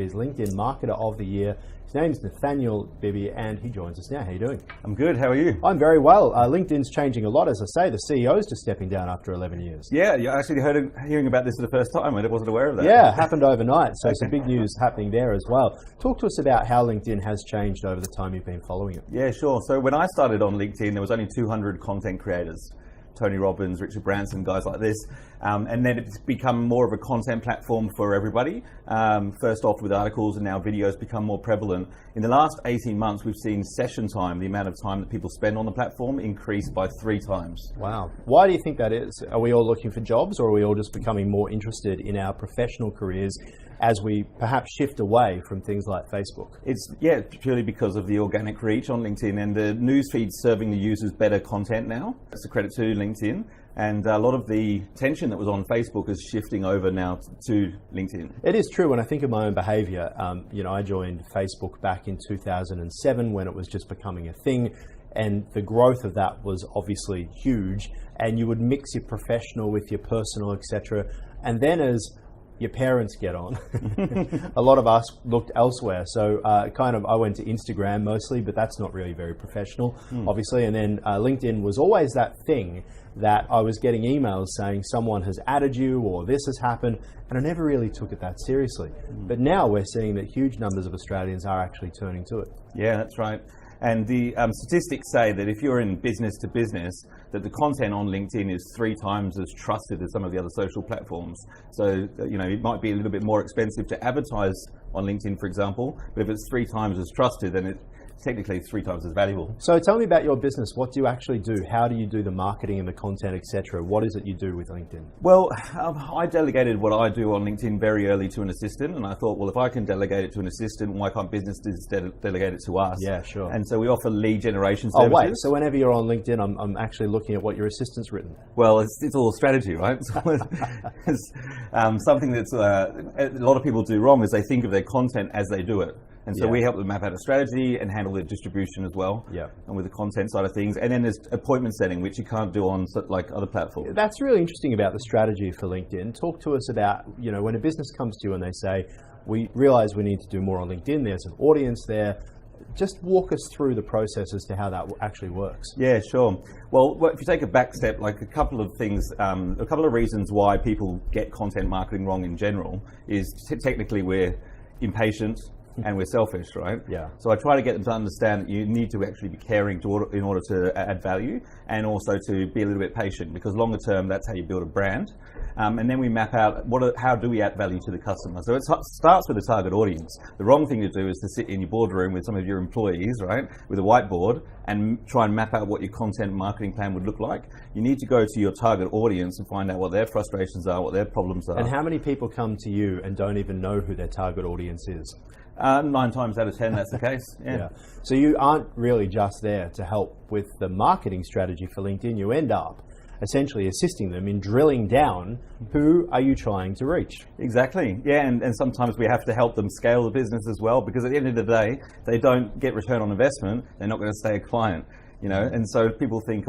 is LinkedIn Marketer of the Year. His name's Nathaniel, Bibby, and he joins us now. How are you doing? I'm good. How are you? I'm very well. LinkedIn's changing a lot, as I say. The CEO's just stepping down after 11 years. Yeah, you actually hearing about this for the first time. I wasn't aware of that. Yeah, happened overnight. So some big news happening there as well. Talk to us about how LinkedIn has changed over the time you've been following it. Yeah, sure. So when I started on LinkedIn, there was only 200 content creators. Tony Robbins, Richard Branson, guys like this. And then it's become more of a content platform for everybody. First off with articles, and now videos become more prevalent. In the last 18 months, we've seen session time, the amount of time that people spend on the platform, increase by 3 times. Wow. Why do you think that is? Are we all looking for jobs, or are we all just becoming more interested in our professional careers as we perhaps shift away from things like Facebook? It's purely because of the organic reach on LinkedIn, and the newsfeed's serving the users better content now. It's a credit to LinkedIn, and a lot of the attention that was on Facebook is shifting over now to LinkedIn. It is true. When I think of my own behavior, I joined Facebook back in 2007 when it was just becoming a thing, and the growth of that was obviously huge, and you would mix your professional with your personal, etc. And then as your parents get on, a lot of us looked elsewhere. So I went to Instagram mostly, but that's not really very professional, obviously. And then LinkedIn was always that thing that I was getting emails saying someone has added you or this has happened, and I never really took it that seriously. But now we're seeing that huge numbers of Australians are actually turning to it. Yeah, that's right. And the statistics say that if you're in business to business, that the content on LinkedIn is 3 times as trusted as some of the other social platforms. So, it might be a little bit more expensive to advertise on LinkedIn, for example, but if it's 3 times as trusted, then it's technically 3 times as valuable. So tell me about your business. What do you actually do? How do you do the marketing and the content, etc.? What is it you do with LinkedIn? Well, I delegated what I do on LinkedIn very early to an assistant, and I thought, well, if I can delegate it to an assistant, why can't businesses delegate it to us? Yeah, sure. And so we offer lead generation services. Oh, wait. So whenever you're on LinkedIn, I'm actually looking at what your assistant's written. Well, it's all strategy, right? It's something that's a lot of people do wrong is they think of their content as they do it. And so we help them map out a strategy and handle their distribution as well, and with the content side of things. And then there's appointment setting, which you can't do on like other platforms. That's really interesting about the strategy for LinkedIn. Talk to us about, when a business comes to you and they say, we realize we need to do more on LinkedIn, there's an audience there. Just walk us through the process as to how that actually works. Yeah, sure. Well, if you take a back step, like a couple of things, a couple of reasons why people get content marketing wrong in general is technically we're impatient, and we're selfish, right? Yeah. So I try to get them to understand that you need to actually be caring in order to add value, and also to be a little bit patient, because longer term, that's how you build a brand. And then we map out how do we add value to the customer. So it starts with the target audience. The wrong thing to do is to sit in your boardroom with some of your employees, right, with a whiteboard, and try and map out what your content marketing plan would look like. You need to go to your target audience and find out what their frustrations are, what their problems are. And how many people come to you and don't even know who their target audience is? 9 times out of 10, that's the case. Yeah. So you aren't really just there to help with the marketing strategy for LinkedIn. You end up essentially assisting them in drilling down who are you trying to reach. Exactly. Yeah, and sometimes we have to help them scale the business as well, because at the end of the day, they don't get return on investment, they're not going to stay a client. And so people think,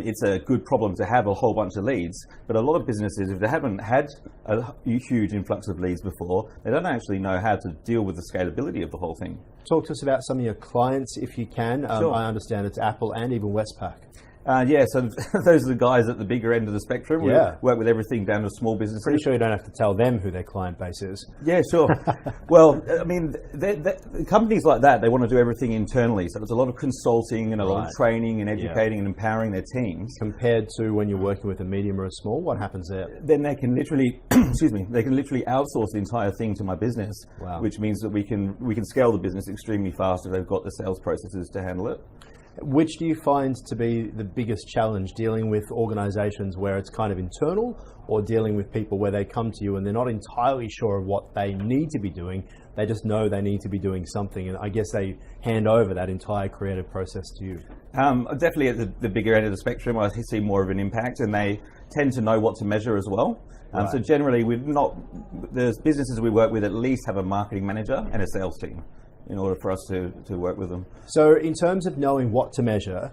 it's a good problem to have a whole bunch of leads, but a lot of businesses, if they haven't had a huge influx of leads before, they don't actually know how to deal with the scalability of the whole thing. Talk to us about some of your clients, if you can. Sure. I understand it's Apple and even Westpac. So those are the guys at the bigger end of the spectrum. We work with everything down to small businesses. Pretty sure you don't have to tell them who their client base is. Yeah, sure. Well, I mean, companies like that, they want to do everything internally. So there's a lot of consulting and a lot of training and educating and empowering their teams. Compared to when you're working with a medium or a small, what happens there? Then they can literally, they can literally outsource the entire thing to my business, which means that we can scale the business extremely fast if they've got the sales processes to handle it. Which do you find to be the biggest challenge, dealing with organizations where it's kind of internal, or dealing with people where they come to you and they're not entirely sure of what they need to be doing, they just know they need to be doing something, and I guess they hand over that entire creative process to you? Definitely at the bigger end of the spectrum, I see more of an impact, and they tend to know what to measure as well. So generally, the businesses we work with at least have a marketing manager and a sales team in order for us to work with them. So in terms of knowing what to measure,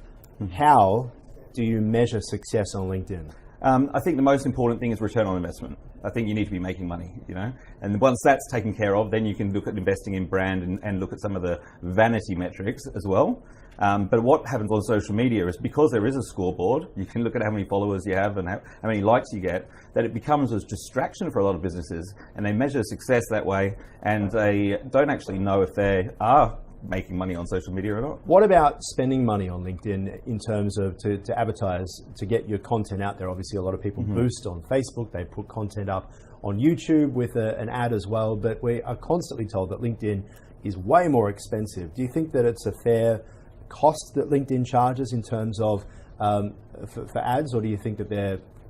how do you measure success on LinkedIn? I think the most important thing is return on investment. I think you need to be making money, you know. And once that's taken care of, then you can look at investing in brand and look at some of the vanity metrics as well. But what happens on social media is, because there is a scoreboard, you can look at how many followers you have and how many likes you get, that it becomes a distraction for a lot of businesses, and they measure success that way, and they don't actually know if they are making money on social media or not. What about spending money on LinkedIn in terms of to advertise, to get your content out there? Obviously, a lot of people boost on Facebook, they put content up on YouTube with an ad as well, but we are constantly told that LinkedIn is way more expensive. Do you think that it's a fair cost that LinkedIn charges in terms of for ads, or do you think that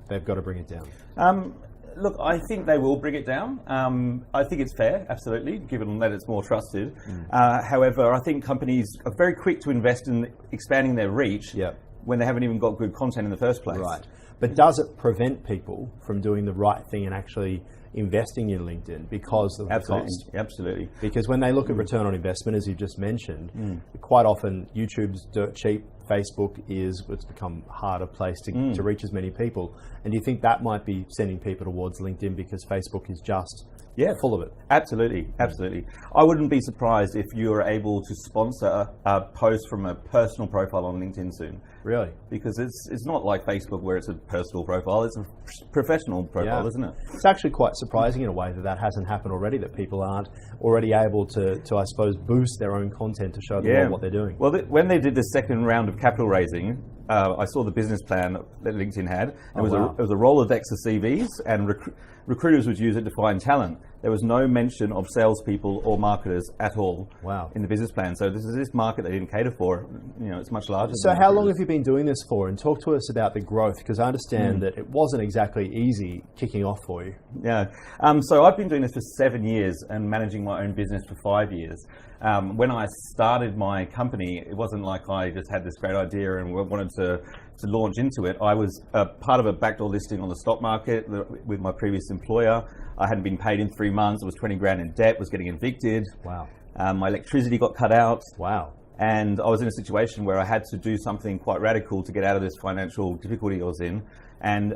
they've got to bring it down? Look, I think they will bring it down. I think it's fair, absolutely, given that it's more trusted. However, I think companies are very quick to invest in expanding their reach when they haven't even got good content in the first place. Right. But does it prevent people from doing the right thing and actually investing in LinkedIn because of the cost? Absolutely. Because when they look at return on investment, as you've just mentioned, quite often YouTube's dirt cheap, Facebook it's become a harder place to reach as many people. And do you think that might be sending people towards LinkedIn because Facebook is just full of it? Absolutely. I wouldn't be surprised if you were able to sponsor a post from a personal profile on LinkedIn soon. Really? Because it's not like Facebook where it's a personal profile, it's a professional profile, isn't it? It's actually quite surprising in a way that hasn't happened already, that people aren't already able to I suppose, boost their own content to show the world what they're doing. Well, when they did the second round of capital raising, I saw the business plan that LinkedIn had. It was a Rolodex of CVs, and recruiters would use it to find talent. There was no mention of salespeople or marketers at all in the business plan. So this market they didn't cater for. You know, it's much larger. So how long have you been doing this for? And talk to us about the growth, because I understand that it wasn't exactly easy kicking off for you. Yeah. So I've been doing this for 7 years and managing my own business for 5 years. When I started my company, it wasn't like I just had this great idea and wanted to launch into it. I was part of a backdoor listing on the stock market with my previous employer. I hadn't been paid in 3 months. I was 20 grand in debt, was getting evicted. Wow. My electricity got cut out. Wow. And I was in a situation where I had to do something quite radical to get out of this financial difficulty I was in. And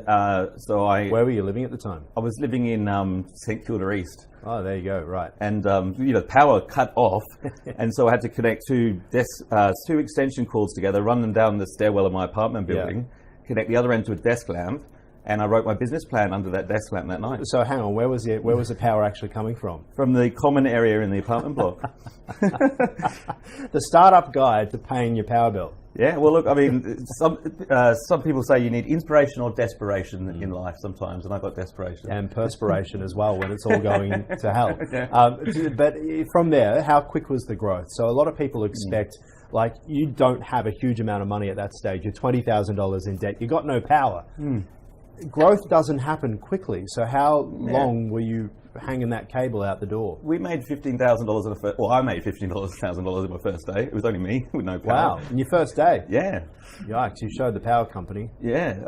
so Where were you living at the time? I was living in St Kilda East. Oh, there you go, right. And power cut off, and so I had to connect two extension cords together, run them down the stairwell of my apartment building, connect the other end to a desk lamp, and I wrote my business plan under that desk lamp that night. So hang on, where was the power actually coming from? From the common area in the apartment block. The startup guide to paying your power bill. Yeah, well, look, I mean, some people say you need inspiration or desperation in life sometimes, and I got desperation. And perspiration as well when it's all going to hell. But from there, how quick was the growth? So a lot of people expect, like, you don't have a huge amount of money at that stage. You're $20,000 in debt. You got no power. Growth doesn't happen quickly. So how long were you hanging that cable out the door? We made $15,000 on the first. Well, I made $15,000 in my first day. It was only me with no power. Wow! In your first day? Yeah. Yikes! You showed the power company. Yeah.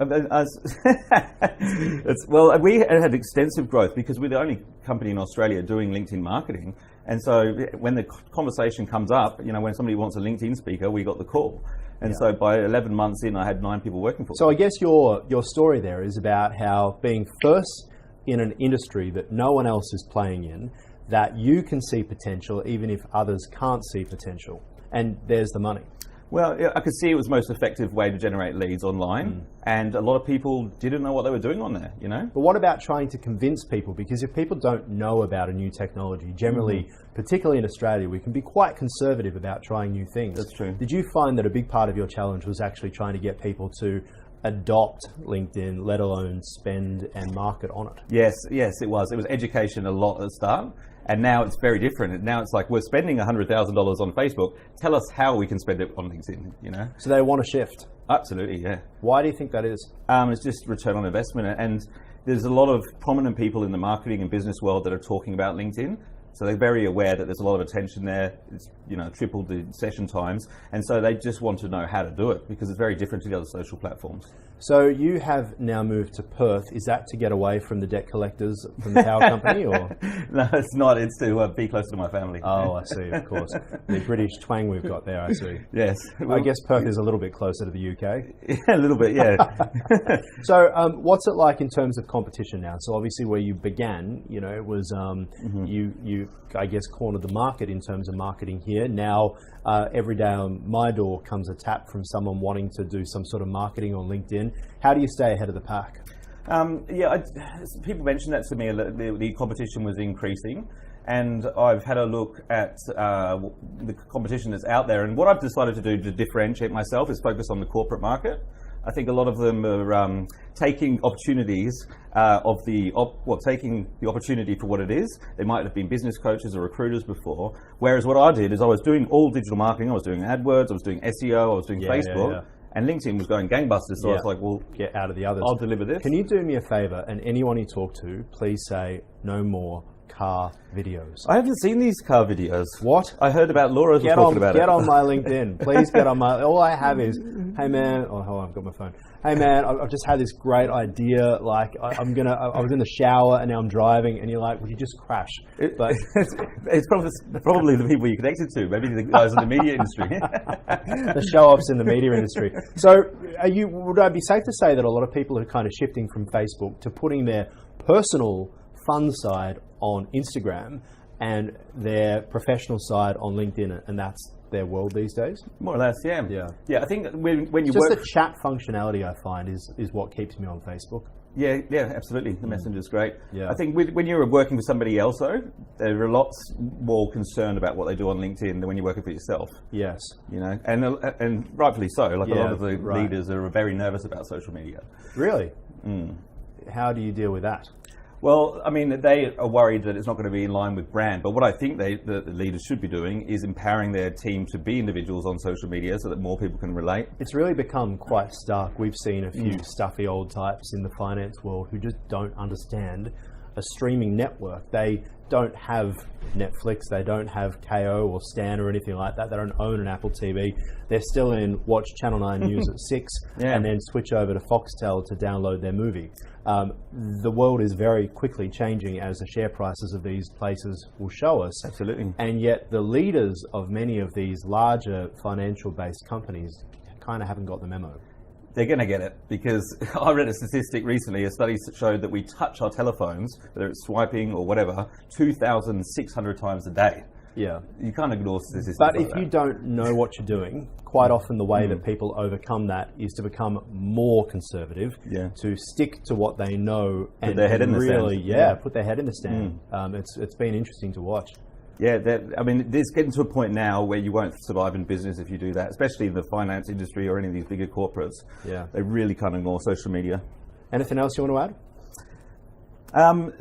Well, we had extensive growth because we're the only company in Australia doing LinkedIn marketing. And so when the conversation comes up, when somebody wants a LinkedIn speaker, we got the call. And so by 11 months in, I had 9 people working for me. So I guess your story there is about how being first in an industry that no one else is playing in, that you can see potential even if others can't see potential. And there's the money. Well, I could see it was the most effective way to generate leads online, and a lot of people didn't know what they were doing on there, But what about trying to convince people? Because if people don't know about a new technology, generally, particularly in Australia, we can be quite conservative about trying new things. That's true. Did you find that a big part of your challenge was actually trying to get people to adopt LinkedIn, let alone spend and market on it? Yes, it was. It was education a lot at the start. And now it's very different. Now it's like, we're spending $100,000 on Facebook. Tell us how we can spend it on LinkedIn, So they want to shift. Absolutely, yeah. Why do you think that is? It's just return on investment. And there's a lot of prominent people in the marketing and business world that are talking about LinkedIn. So they're very aware that there's a lot of attention there. It's, tripled the session times. And so they just want to know how to do it because it's very different to the other social platforms. So you have now moved to Perth. Is that to get away from the debt collectors from the power company, or? No, it's not. It's to be closer to my family. Oh, I see, of course. The British twang we've got there, I see. Yes. I guess Perth is a little bit closer to the UK. Yeah, a little bit, yeah. So what's it like in terms of competition now? So obviously where you began, it was, you I guess, cornered the market in terms of marketing here. Now, every day on my door comes a tap from someone wanting to do some sort of marketing on LinkedIn. How do you stay ahead of the pack? People mentioned that to me, the competition was increasing. And I've had a look at the competition that's out there. And what I've decided to do to differentiate myself is focus on the corporate market. I think a lot of them are taking opportunities taking the opportunity for what it is. They might have been business coaches or recruiters before. Whereas what I did is I was doing all digital marketing. I was doing AdWords, I was doing SEO, I was doing Facebook. And LinkedIn was going gangbusters. So I was like, well, get out of the others. I'll deliver this. Can you do me a favor, and anyone you talk to, please say no more car videos. I haven't seen these car videos. What? I heard about Laura's talking about it. Get on my LinkedIn. Please get on my... All I have is, hey man... Oh, hold on, I've got my phone. Hey man, I've just had this great idea. Like, I was in the shower and now I'm driving, and you're like, well, you just crash. But it's probably the people you connected to. Maybe the guys in the media industry. The show-offs in the media industry. So, would I be safe to say that a lot of people are kind of shifting from Facebook to putting their personal fun side on Instagram and their professional side on LinkedIn, and that's their world these days? More or less, yeah. I think when you just work... the chat functionality, I find, is what keeps me on Facebook. Yeah, absolutely. The Messenger's great. Yeah. I think when you're working for somebody else, though, they're lots more concerned about what they do on LinkedIn than when you're working for yourself. Yes. And rightfully so. Like, a lot of the leaders are very nervous about social media. Really? How do you deal with that? Well, I mean, they are worried that it's not going to be in line with brand. But what I think the leaders should be doing is empowering their team to be individuals on social media so that more people can relate. It's really become quite stark. We've seen a few stuffy old types in the finance world who just don't understand a streaming network. They don't have Netflix, they don't have KO or Stan or anything like that. They don't own an Apple TV. They're still in watch Channel 9 News at 6 and then switch over to Foxtel to download their movie. The world is very quickly changing, as the share prices of these places will show us. Absolutely. And yet the leaders of many of these larger financial-based companies kind of haven't got the memo. They're going to get it, because I read a statistic recently, a study showed that we touch our telephones, whether it's swiping or whatever, 2,600 times a day. Yeah. You can't ignore statistics. But if you don't know what you're doing, quite often the way that people overcome that is to become more conservative, to stick to what they know and put their head in the stand. Put their head in the stand. It's been interesting to watch. Yeah, it's getting to a point now where you won't survive in business if you do that, especially in the finance industry or any of these bigger corporates. Yeah. They really can't ignore social media. Anything else you want to add?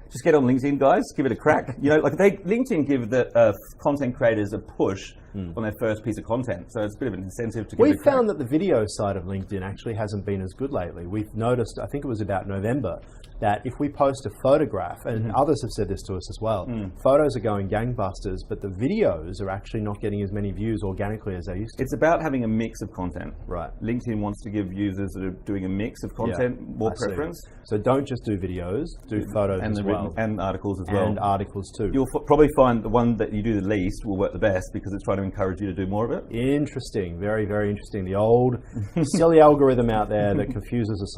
Just get on LinkedIn, guys. Give it a crack. LinkedIn give the content creators a push on their first piece of content, so it's a bit of an incentive to. We've found that the video side of LinkedIn actually hasn't been as good lately. We've noticed, I think it was about November, that if we post a photograph, and others have said this to us as well, photos are going gangbusters, but the videos are actually not getting as many views organically as they used to. It's about having a mix of content. Right. LinkedIn wants to give users that are doing a mix of content more preference. So don't just do videos, do photos and as well. And articles as well. And articles too. You'll probably find the one that you do the least will work the best, because it's trying to encourage you to do more of it. Interesting. Very, very interesting. The old silly algorithm out there that confuses us all.